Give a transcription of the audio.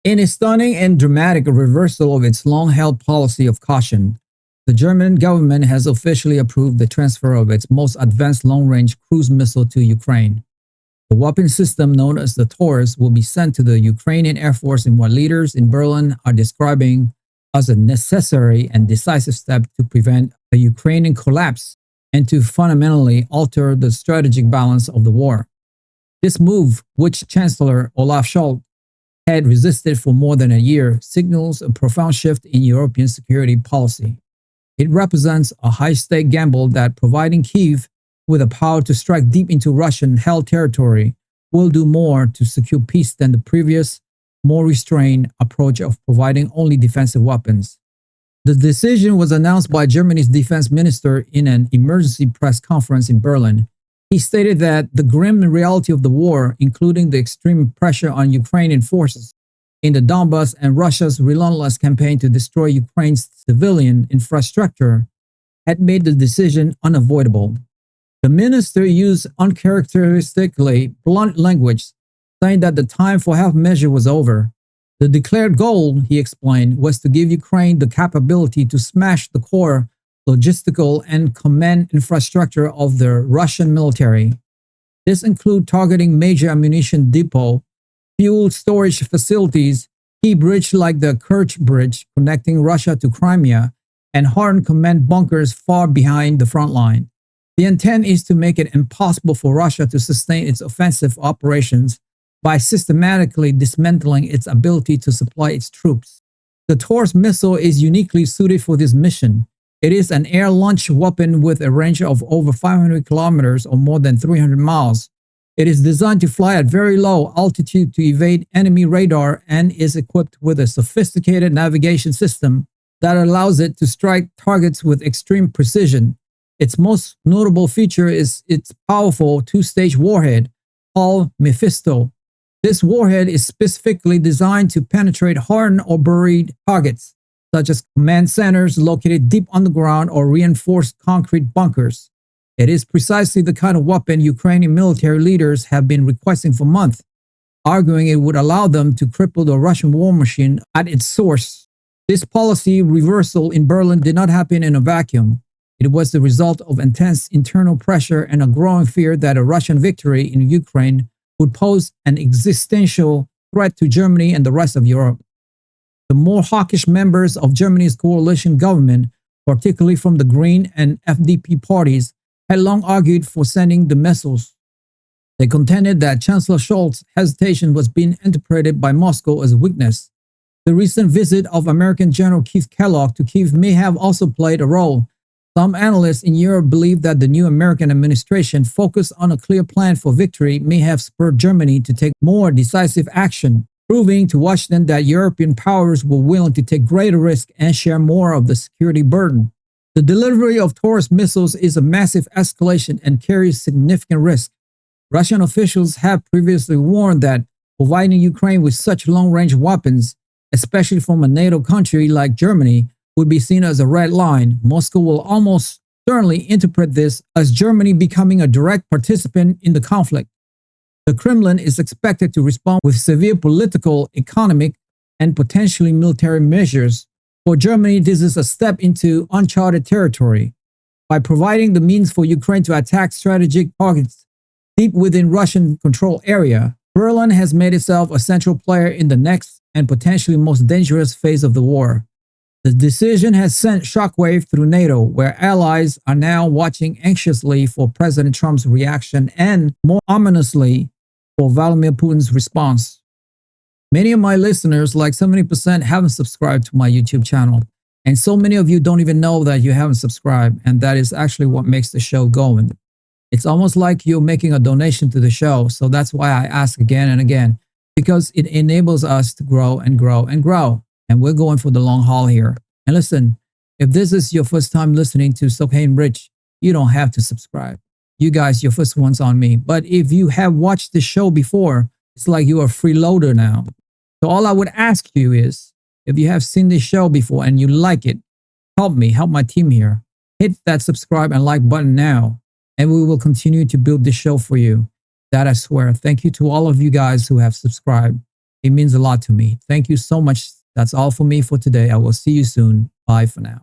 In a stunning and dramatic reversal of its long-held policy of caution, the German government has officially approved the transfer of its most advanced long-range cruise missile to Ukraine. The weapon system known as the Taurus will be sent to the Ukrainian Air Force in what leaders in Berlin are describing as a necessary and decisive step to prevent a Ukrainian collapse and to fundamentally alter the strategic balance of the war. This move, which Chancellor Olaf Scholz had resisted for more than a year, signals a profound shift in European security policy. It represents a high-stake gamble that providing Kyiv with the power to strike deep into Russian-held territory will do more to secure peace than the previous, more restrained approach of providing only defensive weapons. The decision was announced by Germany's defense minister in an emergency press conference in Berlin. He stated that the grim reality of the war, including the extreme pressure on Ukrainian forces in the Donbass and Russia's relentless campaign to destroy Ukraine's civilian infrastructure, had made the decision unavoidable. The minister used uncharacteristically blunt language, saying that the time for half measure was over. The declared goal, he explained, was to give Ukraine the capability to smash the core logistical and command infrastructure of the Russian military. This includes targeting major ammunition depot, fuel storage facilities, key bridges like the Kerch Bridge connecting Russia to Crimea, and hardened command bunkers far behind the front line. The intent is to make it impossible for Russia to sustain its offensive operations by systematically dismantling its ability to supply its troops. The Taurus missile is uniquely suited for this mission. It is an air-launched weapon with a range of over 500 kilometers or more than 300 miles. It is designed to fly at very low altitude to evade enemy radar and is equipped with a sophisticated navigation system that allows it to strike targets with extreme precision. Its most notable feature is its powerful two-stage warhead, called Mephisto. This warhead is specifically designed to penetrate hardened or buried targets, such as command centers located deep underground or reinforced concrete bunkers. It is precisely the kind of weapon Ukrainian military leaders have been requesting for months, arguing it would allow them to cripple the Russian war machine at its source. This policy reversal in Berlin did not happen in a vacuum. It was the result of intense internal pressure and a growing fear that a Russian victory in Ukraine would pose an existential threat to Germany and the rest of Europe. The more hawkish members of Germany's coalition government, particularly from the Green and FDP parties, had long argued for sending the missiles. They contended that Chancellor Scholz's hesitation was being interpreted by Moscow as weakness. The recent visit of American General Keith Kellogg to Kyiv may have also played a role. Some analysts in Europe believe that the new American administration, focused on a clear plan for victory, may have spurred Germany to take more decisive action, proving to Washington that European powers were willing to take greater risk and share more of the security burden. The delivery of Taurus missiles is a massive escalation and carries significant risk. Russian officials have previously warned that providing Ukraine with such long-range weapons, especially from a NATO country like Germany, would be seen as a red line. Moscow will almost certainly interpret this as Germany becoming a direct participant in the conflict. The Kremlin is expected to respond with severe political, economic, and potentially military measures. For Germany, this is a step into uncharted territory. By providing the means for Ukraine to attack strategic targets deep within Russian control area, Berlin has made itself a central player in the next and potentially most dangerous phase of the war. The decision has sent shockwave through NATO, where allies are now watching anxiously for President Trump's reaction and, more ominously, for Vladimir Putin's response. Many of my listeners, like 70%, haven't subscribed to my YouTube channel. And so many of you don't even know that you haven't subscribed. And that is actually what makes the show going. It's almost like you're making a donation to the show. So that's why I ask again and again, because it enables us to grow and grow and grow. And we're going for the long haul here. And listen, if this is your first time listening to Stockholm Rich, you don't have to subscribe. You guys, your first one's on me. But if you have watched the show before, it's like you're a freeloader now. So all I would ask you is, if you have seen this show before and you like it, help me, help my team here. Hit that subscribe and like button now, and we will continue to build this show for you. That I swear. Thank you to all of you guys who have subscribed. It means a lot to me. Thank you so much. That's all for me for today. I will see you soon. Bye for now.